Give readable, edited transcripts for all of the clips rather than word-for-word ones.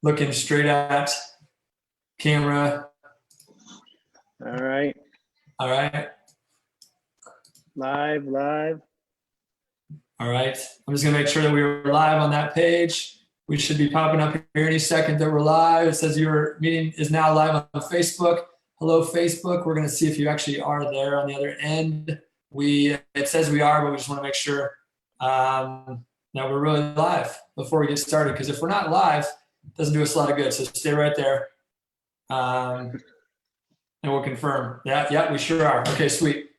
looking straight at camera. All right. All right. Live. All right. I'm just going to make sure that we are live on that page. We should be popping up here any second that we're live. It says your meeting is now live on Facebook. Hello, Facebook. We're going to see if you actually are there on the other end. It says we are, but we just want to make sure that we're really live before we get started. Because if we're not live, it doesn't do us a lot of good. So stay right there. And we'll confirm. Yeah, we sure are. Okay, sweet.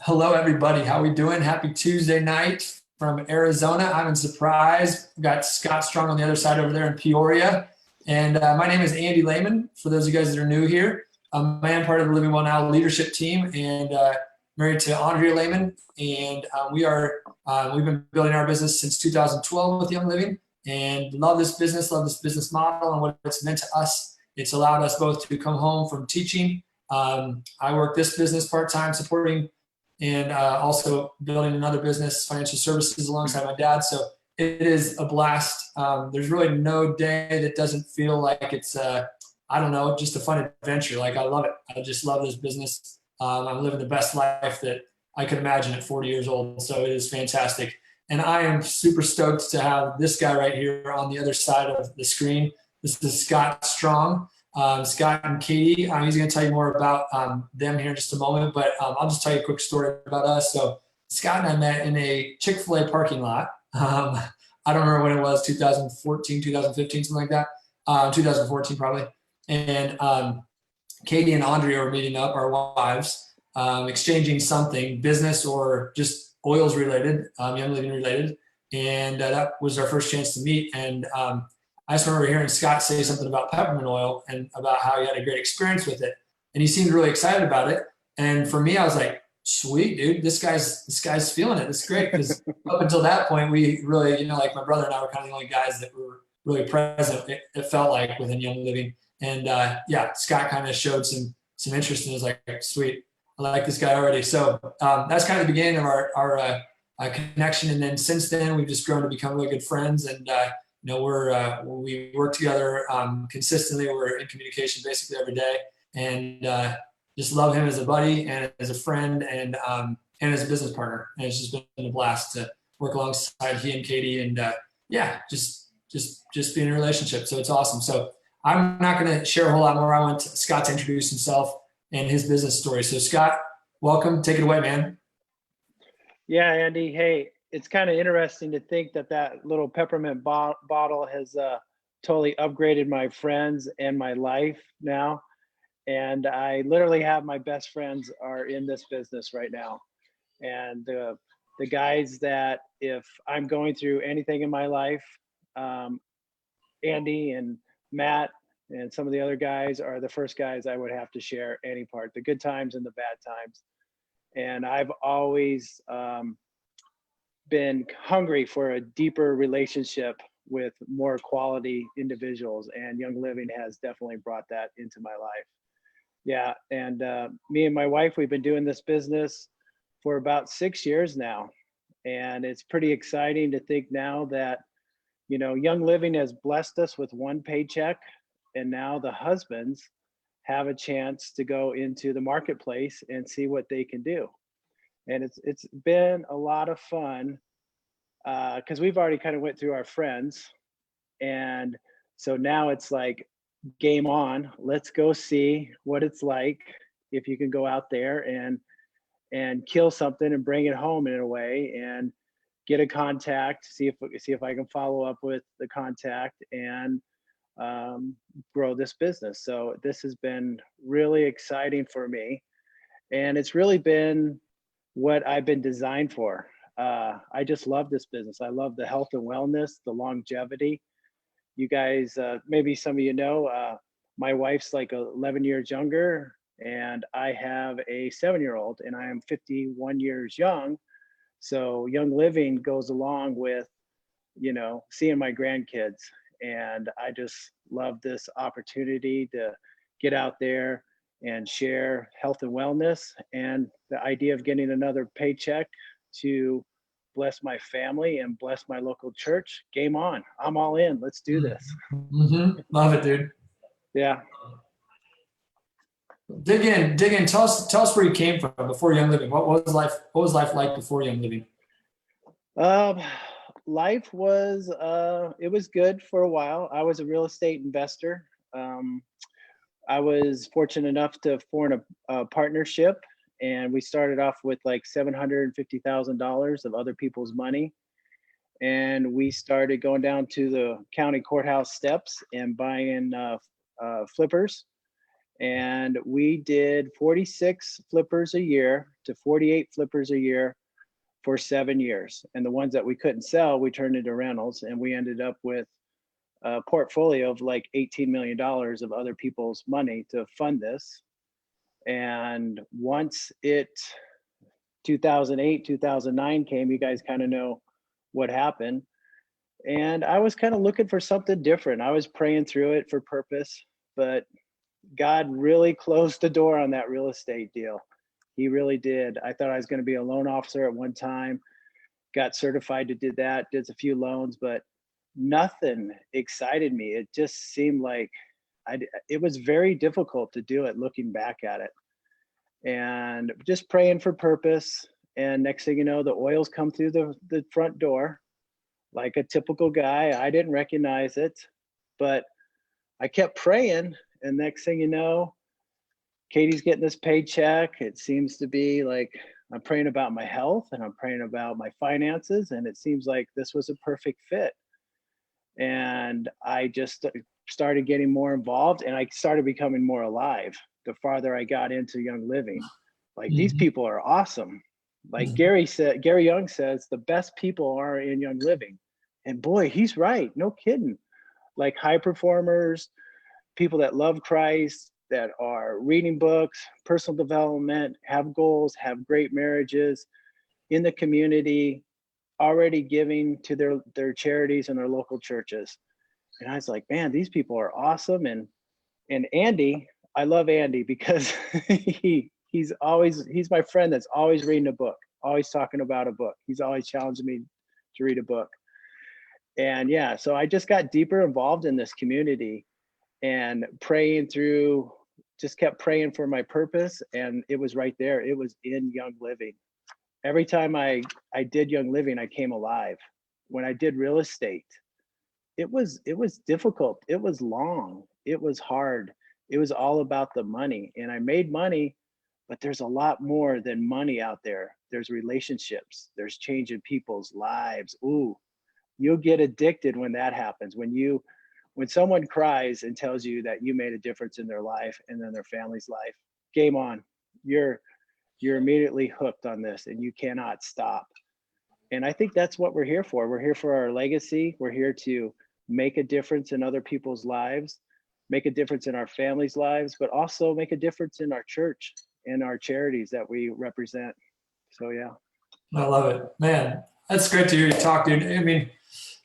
Hello, everybody. How we doing? Happy Tuesday night from Arizona. I'm in Surprise. We've got Scott Strong on the other side over there in Peoria. And my name is Andy Lehman. For those of you guys that are new here, I am part of the Living Well Now leadership team and married to Andrea Lehman. And we've been building our business since 2012 with Young Living and love this business model and what it's meant to us. It's allowed us both to come home from teaching. I work this business part-time supporting and also building another business, financial services, alongside my dad. So it is a blast. There's really no day that doesn't feel like it's, just a fun adventure. Like I love it. I just love this business. I'm living the best life that I could imagine at 40 years old. So it is fantastic. And I am super stoked to have this guy right here on the other side of the screen. This is Scott Strong. Scott and Katie, he's going to tell you more about them here in just a moment, but I'll just tell you a quick story about us. So Scott and I met in a Chick-fil-A parking lot. I don't remember when it was, 2014, 2015, something like that. 2014 probably. And Katie and Andrea were meeting up, our wives, exchanging something, business or just oils related, Young Living related. And that was our first chance to meet. And I just remember hearing Scott say something about peppermint oil and about how he had a great experience with it. And he seemed really excited about it. And for me, I was like, sweet, dude, this guy's feeling it. It's great. Because up until that point, we really, like my brother and I were kind of the only guys that were really present, it felt like, within Young Living. And Scott kind of showed some interest and was like, sweet, I like this guy already. So that's kind of the beginning of our connection. And then since then, we've just grown to become really good friends. And we work together consistently. We're in communication basically every day, and just love him as a buddy and as a friend and as a business partner. And it's just been a blast to work alongside he and Katie, and just be in a relationship. So it's awesome. So I'm not going to share a whole lot more. I want Scott to introduce himself and his business story. So Scott, welcome. Take it away, man. Yeah, Andy. Hey. It's kind of interesting to think that little peppermint bottle has totally upgraded my friends and my life now. And I literally have my best friends are in this business right now. And the guys that if I'm going through anything in my life, Andy and Matt and some of the other guys are the first guys I would have to share any part, the good times and the bad times. And I've always been hungry for a deeper relationship with more quality individuals, and Young Living has definitely brought that into my life. Yeah, and me and my wife, we've been doing this business for about 6 years now, and it's pretty exciting to think now that Young Living has blessed us with one paycheck, and now the husbands have a chance to go into the marketplace and see what they can do. And it's been a lot of fun because we've already kind of went through our friends. And so now it's like game on. Let's go see what it's like if you can go out there and kill something and bring it home in a way and get a contact, see if I can follow up with the contact and grow this business. So this has been really exciting for me. And it's really been what I've been designed for. I just love this business. I love the health and wellness, the longevity. You guys, maybe some of you know, my wife's like 11 years younger, and I have a 7-year-old, and I am 51 years young. So Young Living goes along with, seeing my grandkids. And I just love this opportunity to get out there and share health and wellness, and the idea of getting another paycheck to bless my family, and bless my local church, game on. I'm all in. Let's do this. Love it, dude. Yeah. Dig in. Tell us where you came from before Young Living. What was life like before Young Living? Um, Life was it was good for a while. I was a real estate investor. I was fortunate enough to form a partnership, and we started off with like $750,000 of other people's money. And we started going down to the county courthouse steps and buying flippers. And we did 46 flippers a year to 48 flippers a year for 7 years. And the ones that we couldn't sell, we turned into rentals, and we ended up with a portfolio of like $18 million of other people's money to fund this. And once 2008, 2009 came, you guys kind of know what happened. And I was kind of looking for something different. I was praying through it for purpose, but God really closed the door on that real estate deal. He really did. I thought I was going to be a loan officer at one time, got certified to do that, did a few loans, but nothing excited me. It just seemed like it was very difficult to do it looking back at it. And just praying for purpose. And next thing you know, the oils come through the front door like a typical guy. I didn't recognize it, but I kept praying. And next thing you know, Katie's getting this paycheck. It seems to be like I'm praying about my health and I'm praying about my finances. And it seems like this was a perfect fit. And I just started getting more involved, and I started becoming more alive the farther I got into Young Living. Like, these people are awesome. Like Gary Young says, the best people are in Young Living. And boy, he's right. No kidding. Like high performers, people that love Christ, that are reading books, personal development, have goals, have great marriages in the community, already giving to their charities and their local churches. And I was like, man, these people are awesome. And Andy, I love Andy because he's my friend that's always reading a book, always talking about a book. He's always challenging me to read a book. And yeah, so I just got deeper involved in this community and just kept praying for my purpose. And it was right there. It was in Young Living. Every time I did Young Living, I came alive. When I did real estate, it was difficult. It was long. It was hard. It was all about the money. And I made money, but there's a lot more than money out there. There's relationships. There's changing people's lives. Ooh, you'll get addicted when that happens. When someone cries and tells you that you made a difference in their life and then their family's life, game on. You're immediately hooked on this and you cannot stop. And I think that's what we're here for. We're here for our legacy. We're here to make a difference in other people's lives, make a difference in our families' lives, but also make a difference in our church and our charities that we represent. So, yeah. I love it, man. That's great to hear you talk, dude. I mean,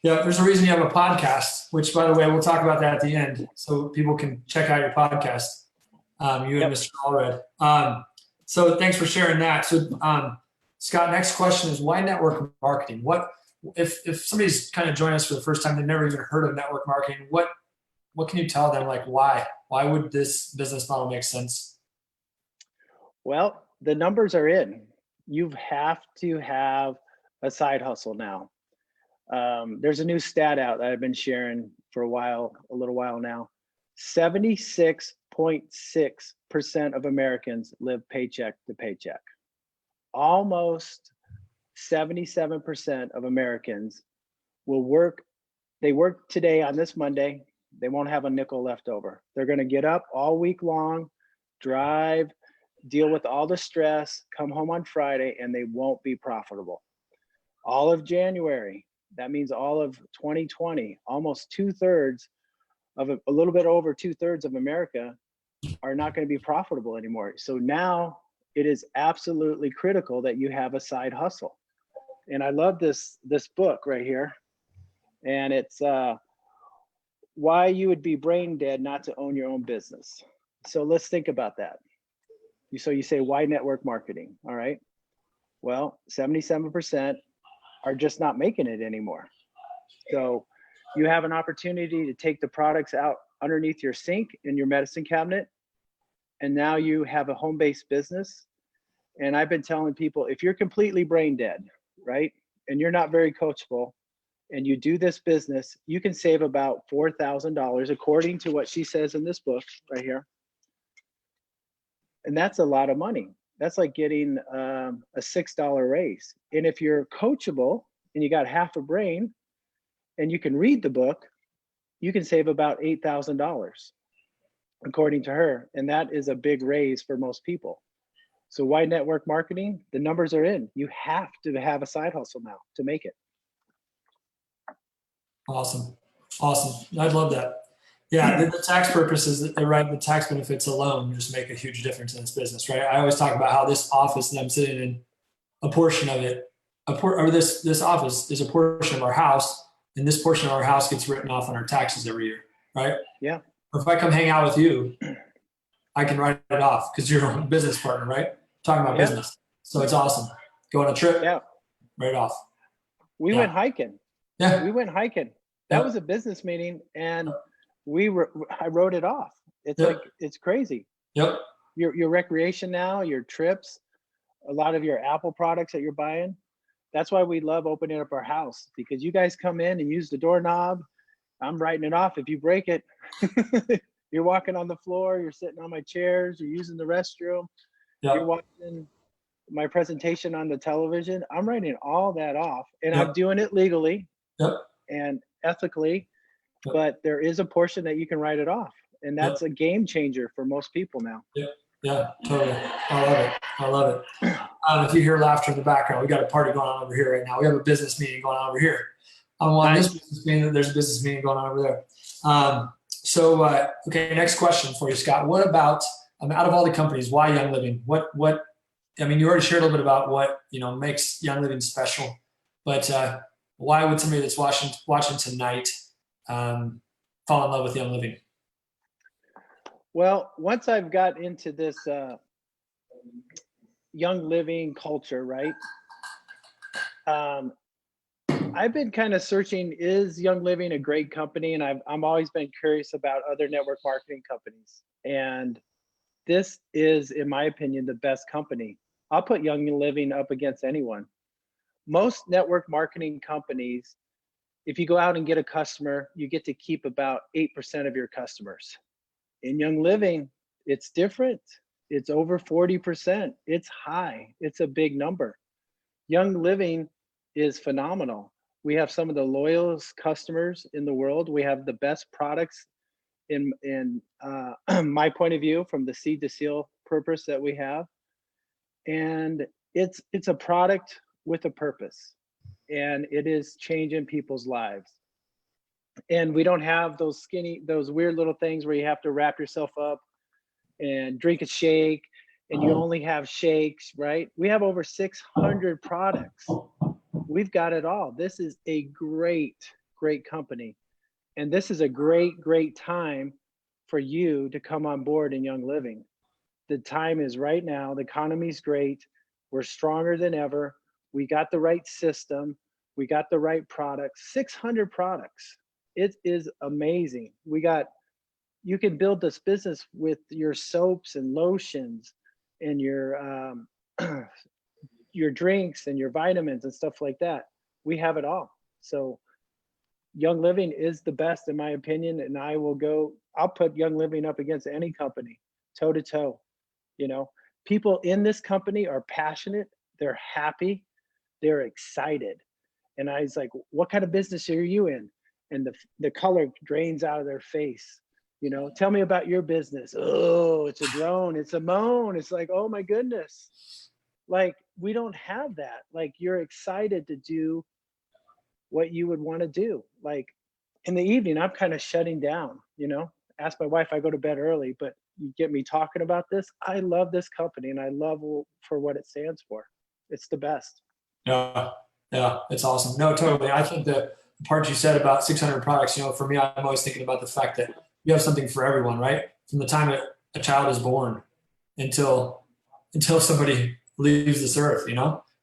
yeah, there's a reason you have a podcast, which, by the way, we'll talk about that at the end so people can check out your podcast, you and Mr. Allred. So thanks for sharing that. So, Scott, next question is, why network marketing? What if somebody's kind of joining us for the first time, they've never even heard of network marketing, what can you tell them? Like, why would this business model make sense? Well, the numbers are in. You have to have a side hustle now. There's a new stat out that I've been sharing for a little while now. 76.6% of Americans live paycheck to paycheck. Almost 77% of Americans will work. They work today on this Monday. They won't have a nickel left over. They're going to get up all week long, drive, deal with all the stress, come home on Friday, and they won't be profitable. All of January, that means all of 2020, almost a little bit over 2/3 of America are not going to be profitable anymore. So now it is absolutely critical that you have a side hustle. And I love this book right here. And it's why you would be brain dead not to own your own business. So let's think about that. So you say, why network marketing? All right. Well, 77% are just not making it anymore. So you have an opportunity to take the products out underneath your sink in your medicine cabinet, and now you have a home-based business. And I've been telling people, if you're completely brain dead, right, and you're not very coachable, and you do this business, you can save about $4,000 according to what she says in this book right here. And that's a lot of money. That's like getting a $6 raise. And if you're coachable and you got half a brain and you can read the book, you can save about $8,000 according to her. And that is a big raise for most people. So why network marketing? The numbers are in. You have to have a side hustle now to make it. Awesome. Awesome. I'd love that. Yeah, the tax purposes, right? The tax benefits alone just make a huge difference in this business, right? I always talk about how this office that I'm sitting in, a portion of it, this office is a portion of our house, and this portion of our house gets written off on our taxes every year, right? Yeah. Or if I come hang out with you, I can write it off because you're a business partner, right? Talking about business. So it's awesome. Go on a trip, write it off. We went hiking. Yeah. We went hiking. That was a business meeting, and I wrote it off. It's like, it's crazy. Yep. Your recreation now, your trips, a lot of your Apple products that you're buying. That's why we love opening up our house, because you guys come in and use the doorknob. I'm writing it off. If you break it, you're walking on the floor, you're sitting on my chairs, you're using the restroom, you're watching my presentation on the television. I'm writing all that off, and I'm doing it legally and ethically. But there is a portion that you can write it off, and that's a game changer for most people now. Yeah, totally. I love it. I love it. If you hear laughter in the background, we got a party going on over here right now. We have a business meeting going on over here. I'm on this business meeting. There's a business meeting going on over there. Okay, next question for you, Scott. What about, out of all the companies, why Young Living? What? I mean, you already shared a little bit about what makes Young Living special, but why would somebody that's watching tonight fall in love with Young Living? Well, once I've got into this Young Living culture, right? I've been kind of searching, is Young Living a great company? And I'm always been curious about other network marketing companies. And this is, in my opinion, the best company. I'll put Young Living up against anyone. Most network marketing companies, if you go out and get a customer, you get to keep about 8% of your customers. In Young Living, it's different. It's over 40%. It's high. It's a big number. Young Living is phenomenal. We have some of the loyalest customers in the world. We have the best products in my point of view, from the seed to seal purpose that we have. And it's a product with a purpose, and it is changing people's lives. And we don't have those weird little things where you have to wrap yourself up and drink a shake and you only have shakes, right? We have over 600 products. We've got it all. This is a great, great company. And this is a great, great time for you to come on board in Young Living. The time is right now. The economy's great. We're stronger than ever. We got the right system. We got the right products, 600 products. It is amazing. You can build this business with your soaps and lotions and your drinks and your vitamins and stuff like that. We have it all. So Young Living is the best, in my opinion. And I'll put Young Living up against any company, toe to toe. People in this company are passionate. They're happy. They're excited. And I was like, what kind of business are you in? And the color drains out of their face. Tell me about your business. Oh, it's a drone. It's a moan. It's like, oh my goodness. Like, we don't have that. Like, you're excited to do what you would want to do. Like, in the evening, I'm kind of shutting down, ask my wife, I go to bed early, but you get me talking about this. I love this company, and I love for what it stands for. It's the best. Yeah, it's awesome. No, totally. I think the part you said about 600 products, for me, I'm always thinking about the fact that you have something for everyone, right? From the time a child is born until somebody leaves this earth,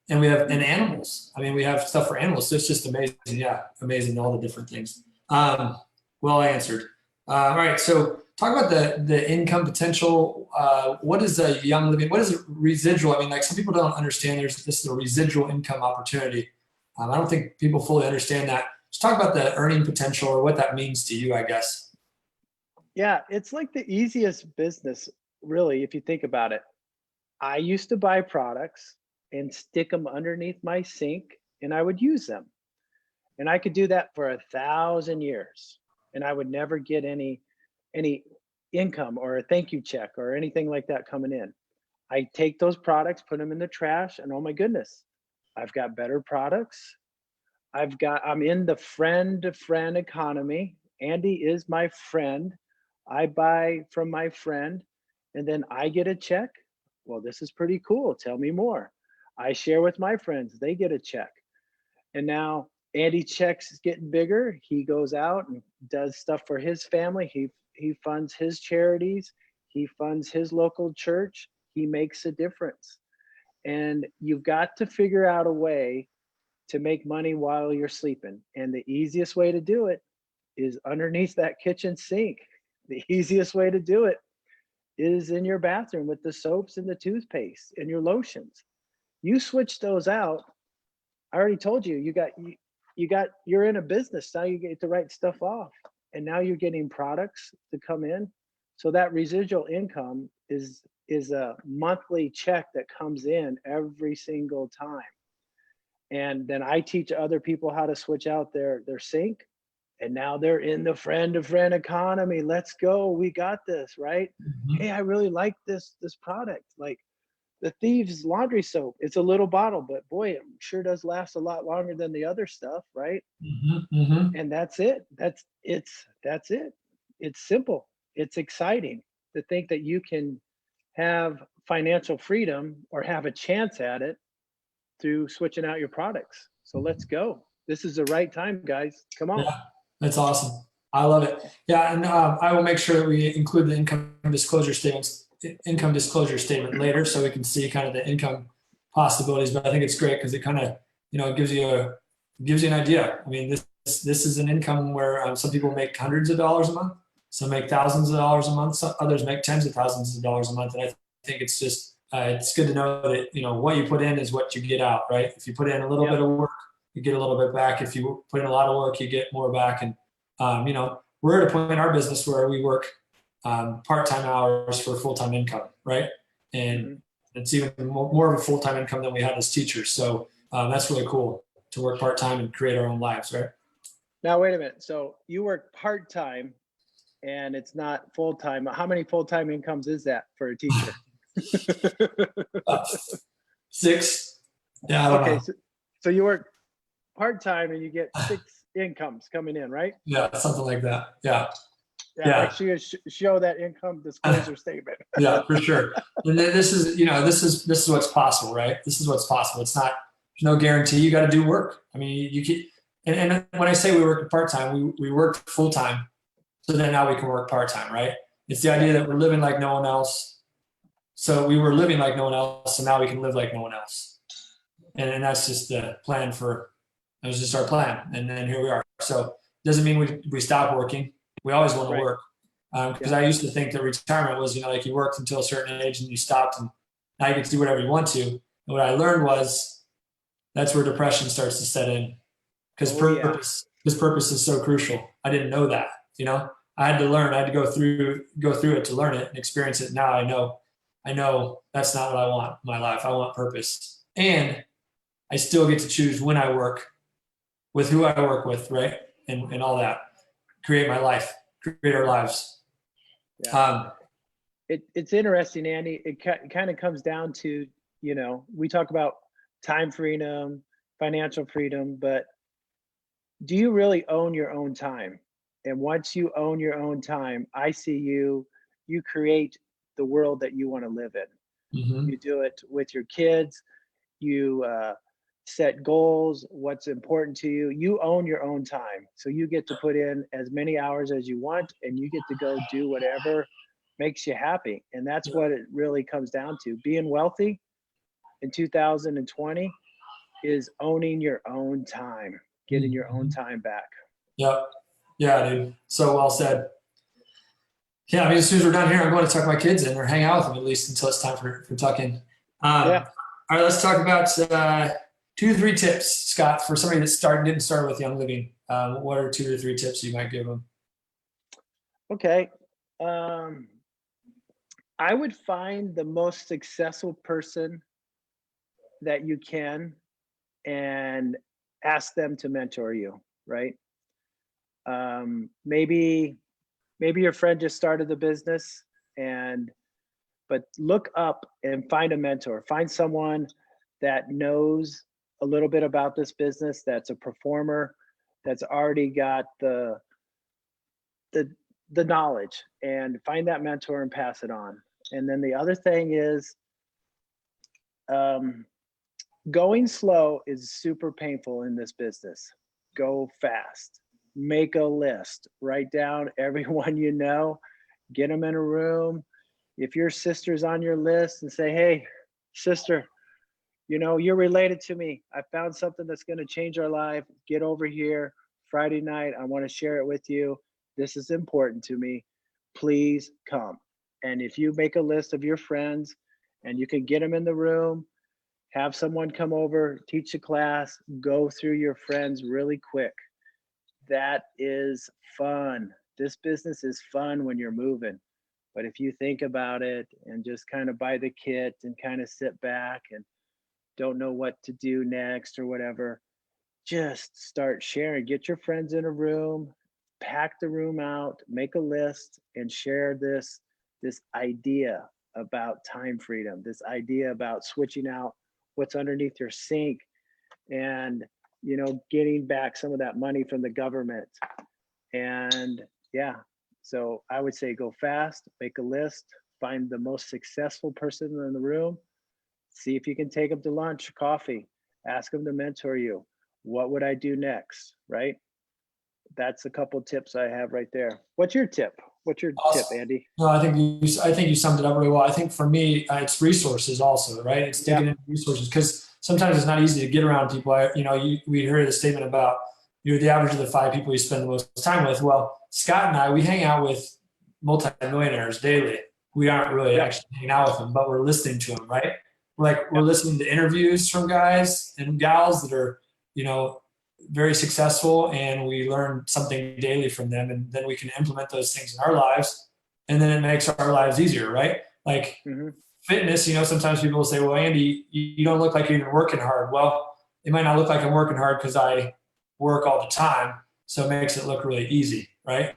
and we have and animals. I mean, we have stuff for animals. So it's just amazing. Yeah, amazing all the different things. Well answered. All right, so talk about the income potential. What is a young living? What is a residual? I mean, like some people don't understand. This is a residual income opportunity. I don't think people fully understand that. Just talk about the earning potential or what that means to you, I guess. Yeah, it's like the easiest business, really, if you think about it. I used to buy products and stick them underneath my sink, and I would use them. And I could do that for 1,000 years, and I would never get any income or a thank you check or anything like that coming in. I take those products, put them in the trash, and oh my goodness, I've got better products. I'm in the friend to friend economy. Andy is my friend. I buy from my friend and then I get a check. Well, this is pretty cool. Tell me more. I share with my friends, they get a check. And now Andy checks is getting bigger. He goes out and does stuff for his family. He funds his charities. He funds his local church. He makes a difference. And you've got to figure out a way to make money while you're sleeping. And the easiest way to do it is underneath that kitchen sink. The easiest way to do it is in your bathroom with the soaps and the toothpaste and your lotions. You switch those out. I already told you, you're in a business. Now you get to write stuff off. And now you're getting products to come in. So that residual income is a monthly check that comes in every single time. And then I teach other people how to switch out their sink, and now they're in the friend to friend economy. Let's go, we got this, right? Mhm. Hey, I really like this product, like the Thieves laundry soap. It's a little bottle, but boy, it sure does last a lot longer than the other stuff, right? Mhm. Mhm. And that's it. That's it. It's simple. It's exciting to think that you can have financial freedom or have a chance at it through switching out your products. So let's go. This is the right time, guys. Come on. Yeah, that's awesome. I love it. Yeah, and I will make sure that we include the income disclosure statement later, so we can see kind of the income possibilities. But I think it's great because it kind of, gives you an idea. I mean, this is an income where some people make hundreds of dollars a month, some make thousands of dollars a month, some others make tens of thousands of dollars a month, and I think it's just it's good to know that what you put in is what you get out, right? If you put in a little bit of work, you get a little bit back. If you put in a lot of work, you get more back. And we're at a point in our business where we work part-time hours for full-time income, right? And it's even more of a full-time income than we had as teachers. So that's really cool to work part-time and create our own lives, right? Now, wait a minute. So you work part-time and it's not full-time. How many full-time incomes is that for a teacher? 6. Yeah, I don't Okay. know. So you work part-time and you get 6 incomes coming in, right? Yeah, something like that. Yeah. Yeah. Yeah. Make sure you show that income disclosure statement. Yeah, for sure. And then this is what's possible, right? This is what's possible. It's not, there's no guarantee. You got to do work. I mean, you can, and when I say we work part-time, we work full-time. So then now we can work part-time, right? It's the idea that we're living like no one else. So we were living like no one else. So now we can live like no one else. And that's just the plan that was just our plan. And then here we are. So it doesn't mean we stop working. We always want to Right. work. Because I used to think that retirement was, like you worked until a certain age and you stopped and now you get to do whatever you want to. And what I learned was that's where depression starts to set in because purpose is so crucial. I didn't know that, I had to learn, I had to go through it to learn it and experience it. Now I know that's not what I want in my life. I want purpose. And I still get to choose when I work, with who I work with, right? And all that. Create my life, create our lives. Yeah. It's interesting, Andy. It kind of comes down to, we talk about time freedom, financial freedom, but do you really own your own time? And once you own your own time, I see you create the world that you want to live in. Mm-hmm. You do it with your kids. You set goals, what's important to you. You own your own time. So you get to put in as many hours as you want and you get to go do whatever makes you happy. And that's what it really comes down to. Being wealthy in 2020 is owning your own time, getting your own time back. Yep. Yeah, dude. So well said. Yeah, I mean, as soon as we're done here, I'm going to tuck my kids in or hang out with them at least until it's time for tuck-in. Yeah. All right, let's talk about 2 to 3 tips, Scott, for somebody that didn't start with Young Living. What are 2 to 3 tips you might give them? Okay. I would find the most successful person that you can and ask them to mentor you, right? Maybe your friend just started the business, but look up and find a mentor. Find someone that knows a little bit about this business, that's a performer, that's already got the knowledge, and find that mentor and pass it on. And then the other thing is, going slow is super painful in this business. Go fast. Make a list. Write down everyone you know. Get them in a room. If your sister's on your list, and say, hey, sister, you know, you're related to me. I found something that's going to change our life. Get over here Friday night. I want to share it with you. This is important to me. Please come. And if you make a list of your friends and you can get them in the room, have someone come over, teach a class, go through your friends really quick. That is fun. This business is fun when you're moving. But if you think about it and just kind of buy the kit and kind of sit back and don't know what to do next or whatever, just start sharing. Get your friends in a room, pack the room out, make a list, and share this idea about time freedom, this idea about switching out what's underneath your sink, and getting back some of that money from the government. And yeah, so I would say go fast, make a list, find the most successful person in the room, see if you can take them to lunch, coffee, ask them to mentor you. What would I do next? Right? That's a couple tips I have right there. What's your tip? What's your tip, Andy? No, I think you summed it up really well. I think for me, it's resources also, right? It's digging into resources, because sometimes it's not easy to get around people. We heard the statement about you're the average of the 5 people you spend the most time with. Well, Scott and I, we hang out with multimillionaires daily. We aren't really actually hanging out with them, but we're listening to them, right? We're listening to interviews from guys and gals that are, very successful, and we learn something daily from them, and then we can implement those things in our lives, and then it makes our lives easier, right? Like fitness, sometimes people will say, well, Andy, you don't look like you're even working hard. Well, it might not look like I'm working hard because I work all the time, so it makes it look really easy, right?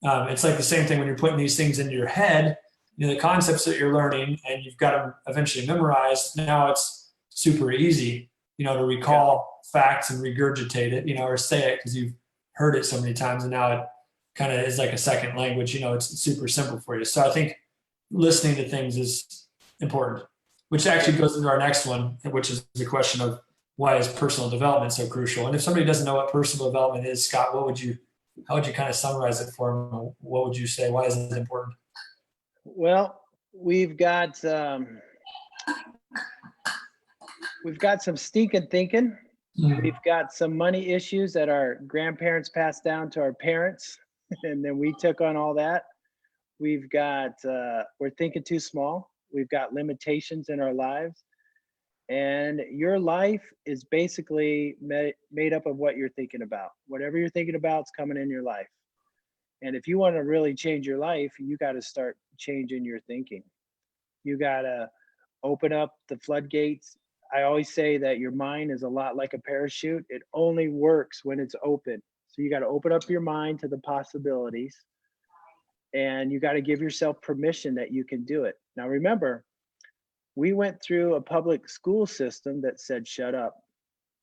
It's like the same thing when you're putting these things into your head, the concepts that you're learning, and you've got them eventually memorized. Now it's super easy, to recall facts and regurgitate it, or say it because you've heard it so many times, and now it kind of is like a second language. It's super simple for you. So I think listening to things is important, which actually goes into our next one, which is the question of why is personal development so crucial? And if somebody doesn't know what personal development is, Scott, how would you kind of summarize it for them? What would you say? Why is it important? Well, we've got some stinking thinking. We've got some money issues that our grandparents passed down to our parents, and then we took on all that. We've got, we're thinking too small. We've got limitations in our lives. And your life is basically made up of what you're thinking about. Whatever you're thinking about is coming in your life. And if you want to really change your life, you got to start changing your thinking. You got to open up the floodgates. I always say that your mind is a lot like a parachute. It only works when it's open. So you got to open up your mind to the possibilities, and you got to give yourself permission that you can do it. Now, remember, we went through a public school system that said, shut up,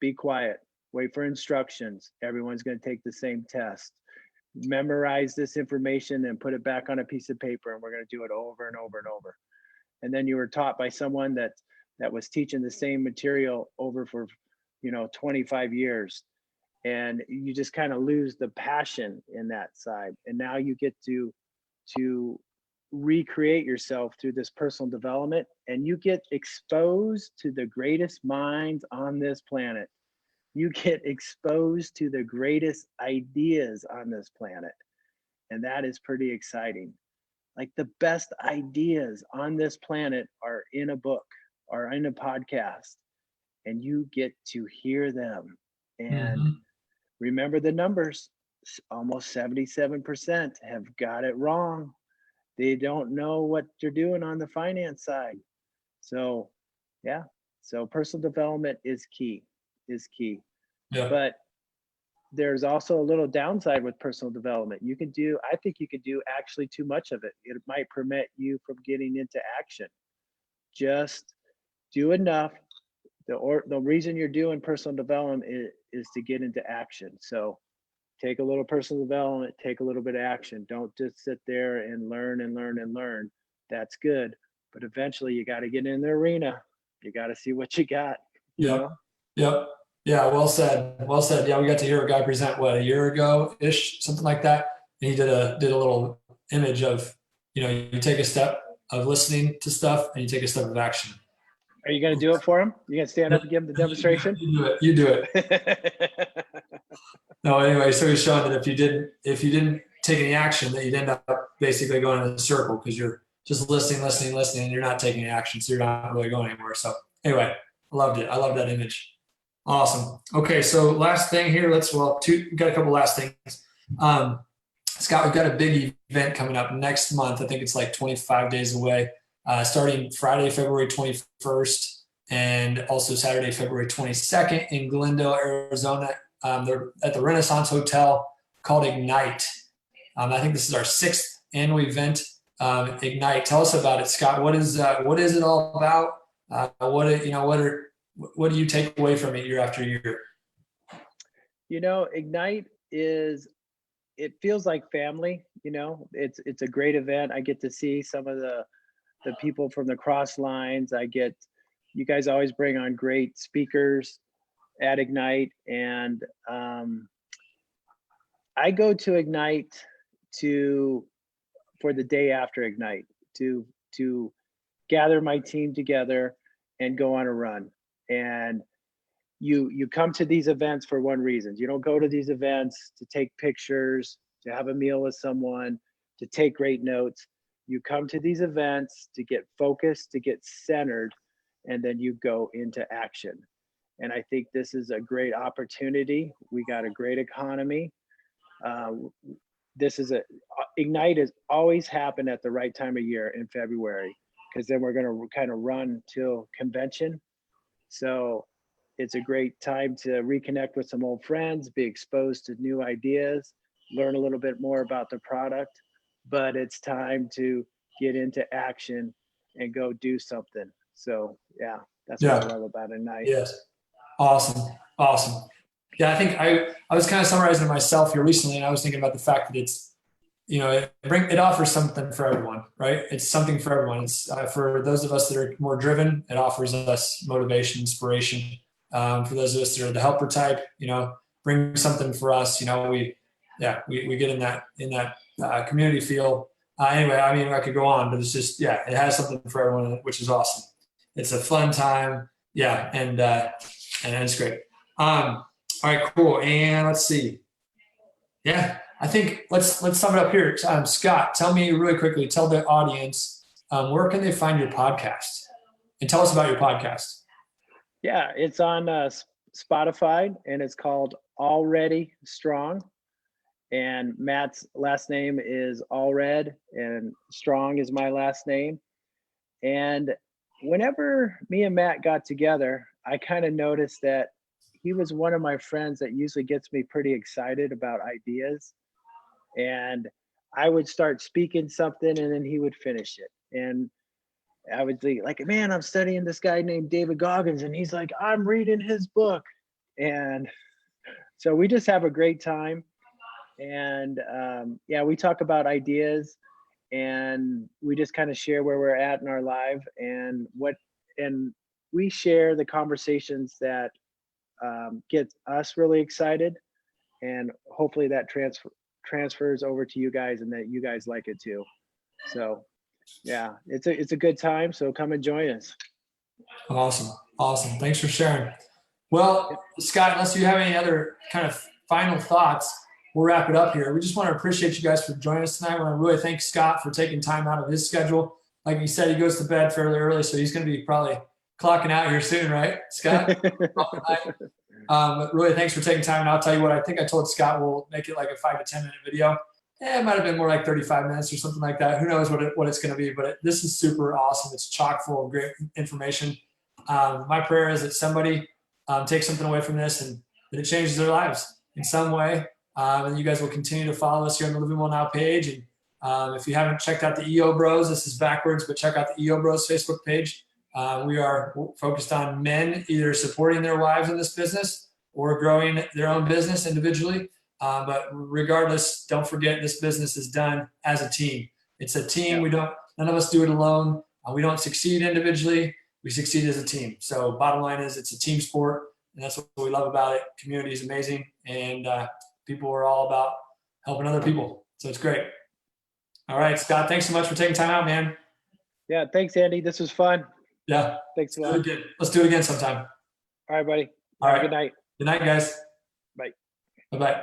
be quiet, wait for instructions. Everyone's going to take the same test. Memorize this information and put it back on a piece of paper, and we're going to do it over and over and over. And then you were taught by someone that was teaching the same material over for 25 years, and you just kind of lose the passion in that side. And now you get to recreate yourself through this personal development, and you get exposed to the greatest minds on this planet. You get exposed to the greatest ideas on this planet. And that is pretty exciting. Like the best ideas on this planet are in a book or in a podcast, and you get to hear them. And Mhm. remember the numbers, almost 77% have got it wrong. They don't know what they're doing on the finance side. So, yeah. So personal development is key, is key. Yeah. But there's also a little downside with personal development. I think you could do actually too much of it. It might prevent you from getting into action. Just do enough. The reason you're doing personal development is to get into action. So take a little personal development, take a little bit of action. Don't just sit there and learn and learn and learn. That's good. But eventually you got to get in the arena. You got to see what you got, you Yep. know? Yep. Yeah. Well said. Well said. Yeah. We got to hear a guy present a year ago ish, something like that. And he did a little image of, you take a step of listening to stuff and you take a step of action. Are you going to do it for him? You going to stand up and give him the demonstration? You do it. You do it. No, anyway, so he's showing that if you didn't take any action, that you'd end up basically going in a circle because you're just listening, and you're not taking any action, so you're not really going anywhere. So anyway, I loved it. I love that image. Awesome. Okay, so last thing here. We got a couple last things. Scott, we've got a big event coming up next month. I think it's like 25 days away, starting Friday, February 21st, and also Saturday, February 22nd in Glendale, Arizona. They're at the Renaissance Hotel called Ignite. I think this is our 6th annual event. Ignite. Tell us about it, Scott. What is it all about? What do you take away from it year after year? Ignite it feels like family. It's a great event. I get to see some of the people from the cross lines. You guys always bring on great speakers at Ignite, and I go to Ignite for the day after Ignite to gather my team together and go on a run. And you come to these events for one reason. You don't go to these events to take pictures, to have a meal with someone, to take great notes. You come to these events to get focused, to get centered, and then you go into action. And I think this is a great opportunity. We got a great economy. Ignite has always happened at the right time of year in February, because then we're going to kind of run till convention. So it's a great time to reconnect with some old friends, be exposed to new ideas, learn a little bit more about the product, but it's time to get into action and go do something. So yeah, that's what I love about Ignite. Yes. Awesome. Yeah, I think I was kind of summarizing it myself here recently, and I was thinking about the fact that it's, it offers something for everyone, right? It's something for everyone. It's for those of us that are more driven, it offers us motivation, inspiration. For those of us that are the helper type, bring something for us. We get in that community feel. Anyway, I mean, I could go on, but it's just, it has something for everyone, which is awesome. It's a fun time. Yeah. And it's great. All right, cool. And let's see. Yeah, I think let's sum it up here. Scott, tell me really quickly, tell the audience, where can they find your podcast? And tell us about your podcast. Yeah, it's on Spotify, and it's called Already Strong. And Matt's last name is Allred, and Strong is my last name. And whenever me and Matt got together, I kind of noticed that he was one of my friends that usually gets me pretty excited about ideas. And I would start speaking something, and then he would finish it. And I would be like, man, I'm studying this guy named David Goggins, and he's like, I'm reading his book. And so we just have a great time. And we talk about ideas, and we just kind of share where we're at in our life and we share the conversations that get us really excited, and hopefully that transfers over to you guys, and that you guys like it too. So Yeah, it's a good time. So come and join us. Awesome. Awesome. Thanks for sharing. Well, Scott, unless you have any other kind of final thoughts, we'll wrap it up here. We just want to appreciate you guys for joining us tonight. I want to really thank Scott for taking time out of his schedule. Like you said, he goes to bed fairly early, so he's going to be probably clocking out here soon, right, Scott? But really, thanks for taking time. And I'll tell you what, I think I told Scott we'll make it like a 5 to 10 minute video. It might have been more like 35 minutes or something like that. Who knows what it's going to be, but this is super awesome. It's chock full of great information. My prayer is that somebody takes something away from this and that it changes their lives in some way. And you guys will continue to follow us here on the Living Well Now page. And if you haven't checked out the EO Bros, this is backwards, but check out the EO Bros Facebook page. We are focused on men either supporting their wives in this business or growing their own business individually. But regardless, don't forget this business is done as a team. It's a team. None of us do it alone. We don't succeed individually. We succeed as a team. So bottom line is it's a team sport, and that's what we love about it. Community is amazing, and people are all about helping other people. So it's great. All right, Scott, thanks so much for taking time out, man. Yeah, thanks, Andy. This was fun. Yeah. Thanks a lot. Let's do it again sometime. All right, buddy. All right. Good night. Good night, guys. Bye. Bye-bye.